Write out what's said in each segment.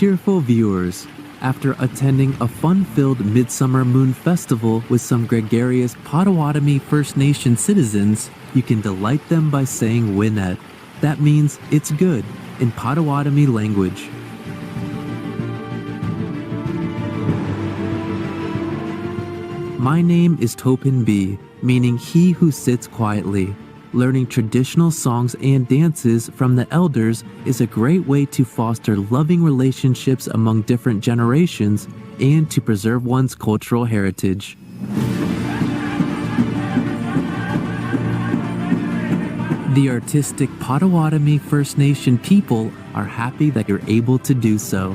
cheerful viewers. After attending a fun-filled Midsummer Moon Festival with some gregarious Potawatomi First Nation citizens, you can delight them by saying Winnet. That means it's good in Potawatomi language. My name is Topin B, meaning he who sits quietly. Learning traditional songs and dances from the elders is a great way to foster loving relationships among different generations and to preserve one's cultural heritage. The artistic Potawatomi First Nation people are happy that you're able to do so.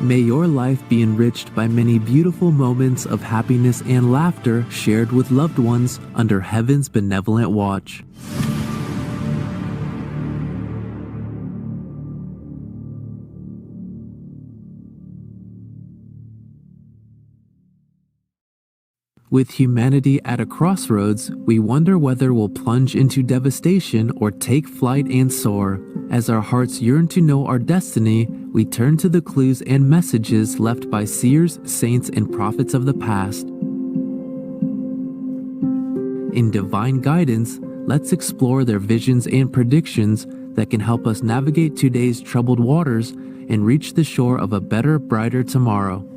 May your life be enriched by many beautiful moments of happiness and laughter shared with loved ones under heaven's benevolent watch. With humanity at a crossroads, we wonder whether we'll plunge into devastation or take flight and soar. As our hearts yearn to know our destiny, we turn to the clues and messages left by seers, saints, and prophets of the past. In divine guidance, let's explore their visions and predictions that can help us navigate today's troubled waters and reach the shore of a better, brighter tomorrow.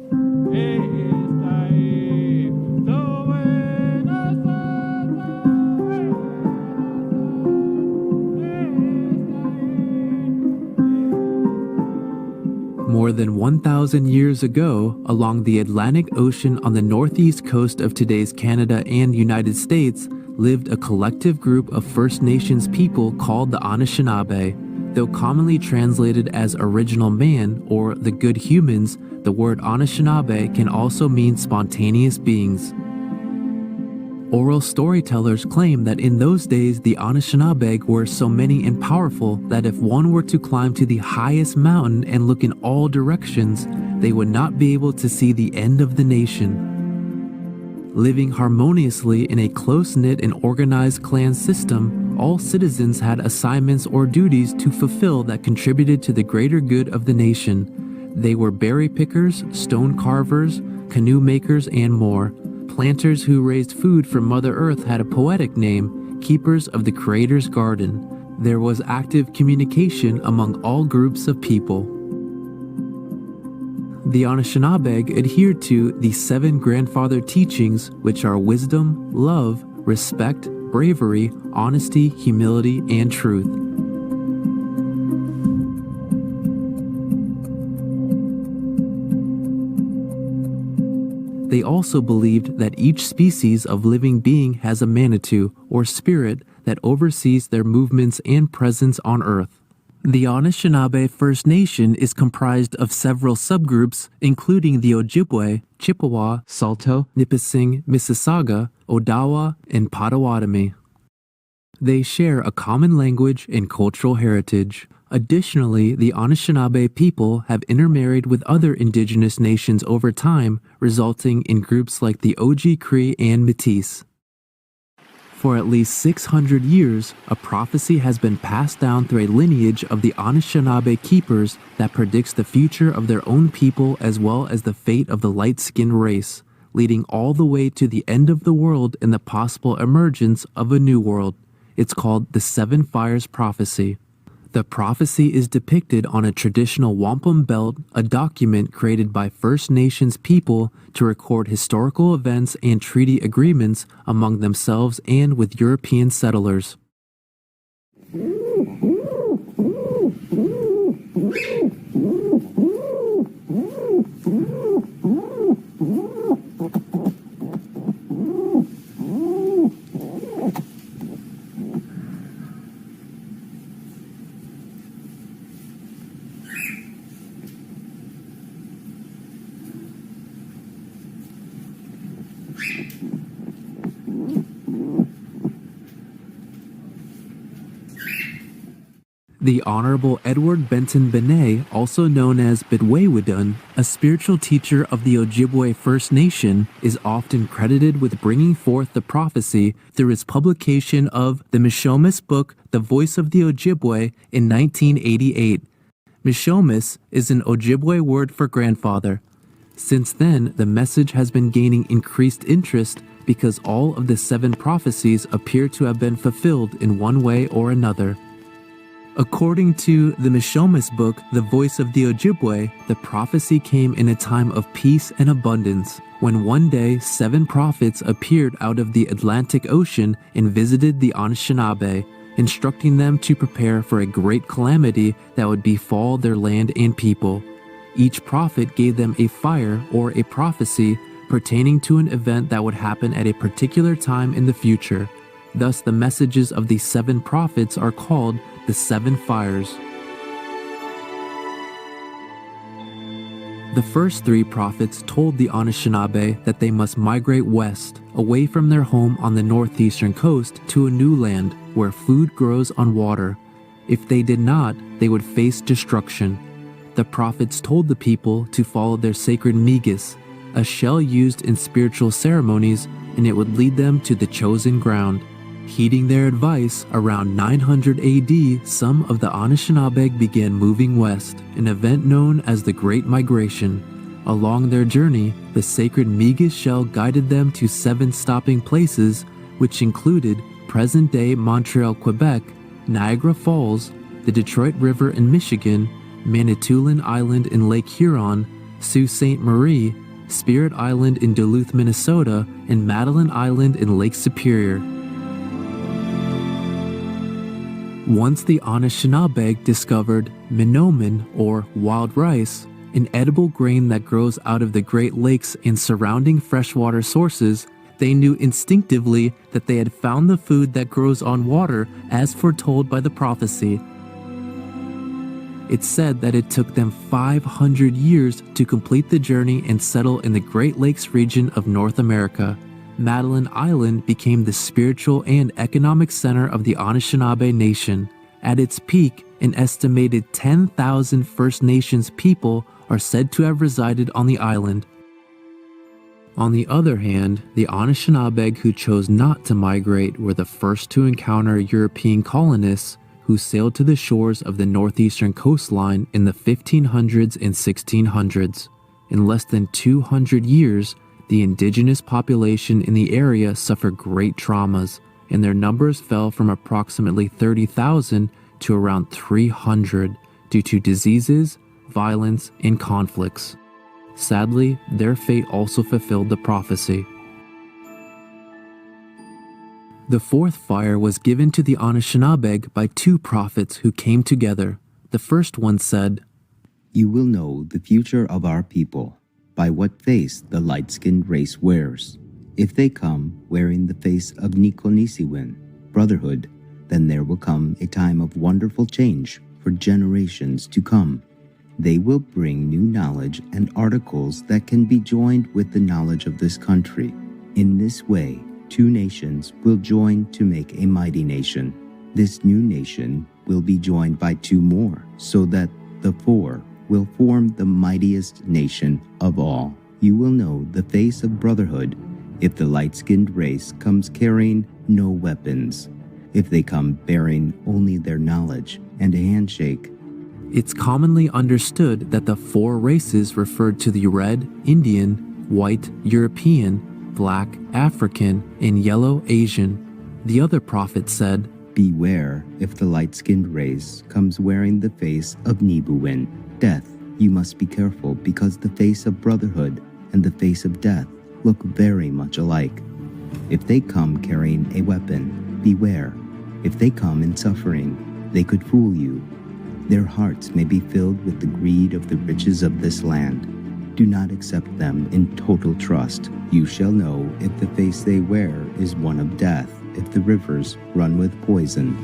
More than 1,000 years ago, along the Atlantic Ocean on the northeast coast of today's Canada and United States, lived a collective group of First Nations people called the Anishinaabe. Though commonly translated as original man or the good humans, the word Anishinaabe can also mean spontaneous beings. Oral storytellers claim that in those days the Anishinaabe were so many and powerful that if one were to climb to the highest mountain and look in all directions, they would not be able to see the end of the nation. Living harmoniously in a close-knit and organized clan system, all citizens had assignments or duties to fulfill that contributed to the greater good of the nation. They were berry pickers, stone carvers, canoe makers, and more. Planters who raised food for Mother Earth had a poetic name, keepers of the Creator's garden. There was active communication among all groups of people. The Anishinaabe adhered to the 7 grandfather teachings, which are wisdom, love, respect, bravery, honesty, humility, and truth. They also believed that each species of living being has a Manitou, or spirit, that oversees their movements and presence on Earth. The Anishinaabe First Nation is comprised of several subgroups, including the Ojibwe, Chippewa, Saulteaux, Nipissing, Mississauga, Odawa, and Potawatomi. They share a common language and cultural heritage. Additionally, the Anishinaabe people have intermarried with other indigenous nations over time, resulting in groups like the Oji Cree and Métis. For at least 600 years, a prophecy has been passed down through a lineage of the Anishinaabe keepers that predicts the future of their own people as well as the fate of the light-skinned race, leading all the way to the end of the world and the possible emergence of a new world. It's called the Seven Fires Prophecy. The prophecy is depicted on a traditional wampum belt, a document created by First Nations people to record historical events and treaty agreements among themselves and with European settlers. The Honorable Edward Benton Benet, also known as Bedwewidun, a spiritual teacher of the Ojibwe First Nation, is often credited with bringing forth the prophecy through his publication of the Mishomis book, The Voice of the Ojibwe, in 1988. Mishomis is an Ojibwe word for grandfather. Since then, the message has been gaining increased interest because all of the 7 prophecies appear to have been fulfilled in one way or another. According to the Mishomis book, The Voice of the Ojibwe, the prophecy came in a time of peace and abundance, when one day 7 prophets appeared out of the Atlantic Ocean and visited the Anishinaabe, instructing them to prepare for a great calamity that would befall their land and people. Each prophet gave them a fire or a prophecy pertaining to an event that would happen at a particular time in the future. Thus, the messages of the 7 prophets are called the 7 fires. The first 3 prophets told the Anishinaabe that they must migrate west, away from their home on the northeastern coast to a new land where food grows on water. If they did not, they would face destruction. The prophets told the people to follow their sacred migis, a shell used in spiritual ceremonies, and it would lead them to the chosen ground. Heeding their advice, around 900 AD, some of the Anishinaabe began moving west, an event known as the Great Migration. Along their journey, the sacred Migis shell guided them to 7 stopping places, which included present-day Montreal, Quebec, Niagara Falls, the Detroit River in Michigan, Manitoulin Island in Lake Huron, Sault Ste. Marie, Spirit Island in Duluth, Minnesota, and Madeline Island in Lake Superior. Once the Anishinaabe discovered minomen, or wild rice, an edible grain that grows out of the Great Lakes and surrounding freshwater sources, they knew instinctively that they had found the food that grows on water as foretold by the prophecy. It's said that it took them 500 years to complete the journey and settle in the Great Lakes region of North America. Madeline Island became the spiritual and economic center of the Anishinaabe Nation. At its peak, an estimated 10,000 First Nations people are said to have resided on the island. On the other hand, the Anishinaabe who chose not to migrate were the first to encounter European colonists who sailed to the shores of the northeastern coastline in the 1500s and 1600s. In less than 200 years, the indigenous population in the area suffered great traumas, and their numbers fell from approximately 30,000 to around 300 due to diseases, violence, and conflicts. Sadly, their fate also fulfilled the prophecy. The 4th fire was given to the Anishinaabe by 2 prophets who came together. The first one said, "You will know the future of our people by what face the light-skinned race wears. If they come wearing the face of Nikonisiwin, brotherhood, then there will come a time of wonderful change for generations to come. They will bring new knowledge and articles that can be joined with the knowledge of this country. In this way, 2 nations will join to make a mighty nation. This new nation will be joined by 2 more, so that the 4 will form the mightiest nation of all. You will know the face of brotherhood if the light-skinned race comes carrying no weapons, if they come bearing only their knowledge and a handshake." It's commonly understood that the 4 races referred to the red, Indian, white, European, black, African, and yellow, Asian. The other prophet said, "Beware if the light-skinned race comes wearing the face of Nibuin, death. You must be careful because the face of brotherhood and the face of death look very much alike. If they come carrying a weapon, beware. If they come in suffering, they could fool you. Their hearts may be filled with the greed of the riches of this land. Do not accept them in total trust. You shall know if the face they wear is one of death, if the rivers run with poison."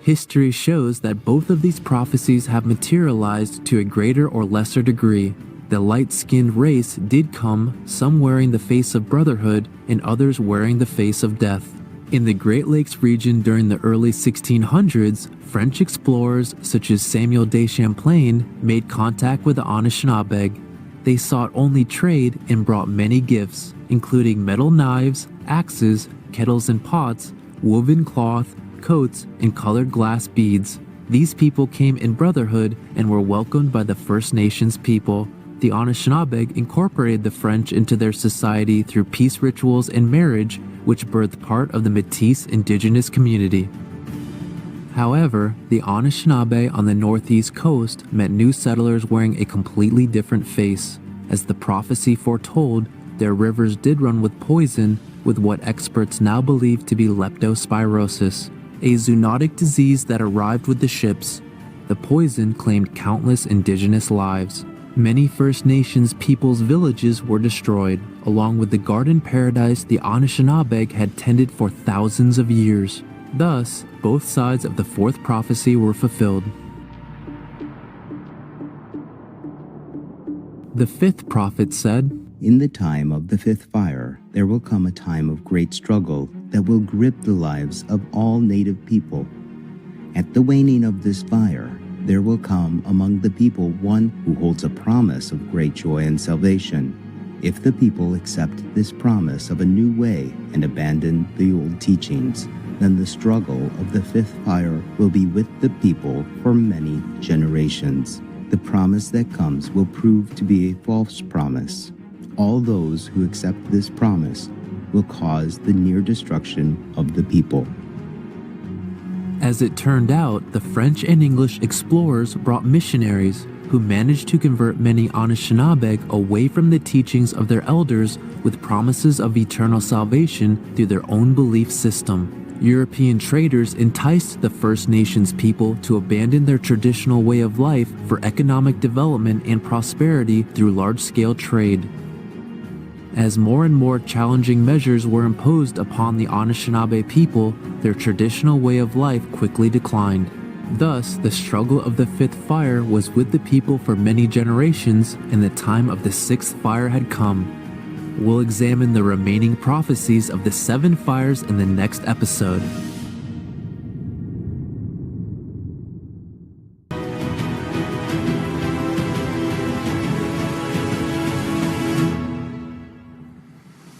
History shows that both of these prophecies have materialized to a greater or lesser degree. The light-skinned race did come, some wearing the face of brotherhood and others wearing the face of death. In the Great Lakes region during the early 1600s, French explorers such as Samuel de Champlain made contact with the Anishinaabe. They sought only trade and brought many gifts, including metal knives, axes, kettles and pots, woven cloth, coats, and colored glass beads. These people came in brotherhood and were welcomed by the First Nations people. The Anishinaabe incorporated the French into their society through peace rituals and marriage, which birthed part of the Métis indigenous community. However, the Anishinaabe on the northeast coast met new settlers wearing a completely different face. As the prophecy foretold, their rivers did run with poison, with what experts now believe to be leptospirosis, a zoonotic disease that arrived with the ships. The poison claimed countless indigenous lives. Many First Nations peoples' villages were destroyed, along with the garden paradise the Anishinaabe had tended for thousands of years. Thus, both sides of the fourth prophecy were fulfilled. The fifth prophet said, "In the time of the fifth fire, there will come a time of great struggle that will grip the lives of all native people. At the waning of this fire, there will come among the people one who holds a promise of great joy and salvation. If the people accept this promise of a new way and abandon the old teachings, then the struggle of the fifth fire will be with the people for many generations. The promise that comes will prove to be a false promise. All those who accept this promise will cause the near destruction of the people." As it turned out, the French and English explorers brought missionaries who managed to convert many Anishinaabe away from the teachings of their elders with promises of eternal salvation through their own belief system. European traders enticed the First Nations people to abandon their traditional way of life for economic development and prosperity through large-scale trade. As more and more challenging measures were imposed upon the Anishinaabe people, their traditional way of life quickly declined. Thus, the struggle of the fifth fire was with the people for many generations, and the time of the sixth fire had come. We'll examine the remaining prophecies of the seven fires in the next episode.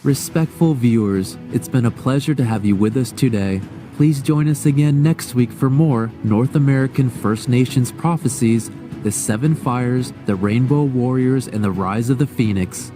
Respectful viewers, it's been a pleasure to have you with us today. Please join us again next week for more North American First Nations prophecies, the seven fires, the rainbow warriors, and the rise of the phoenix.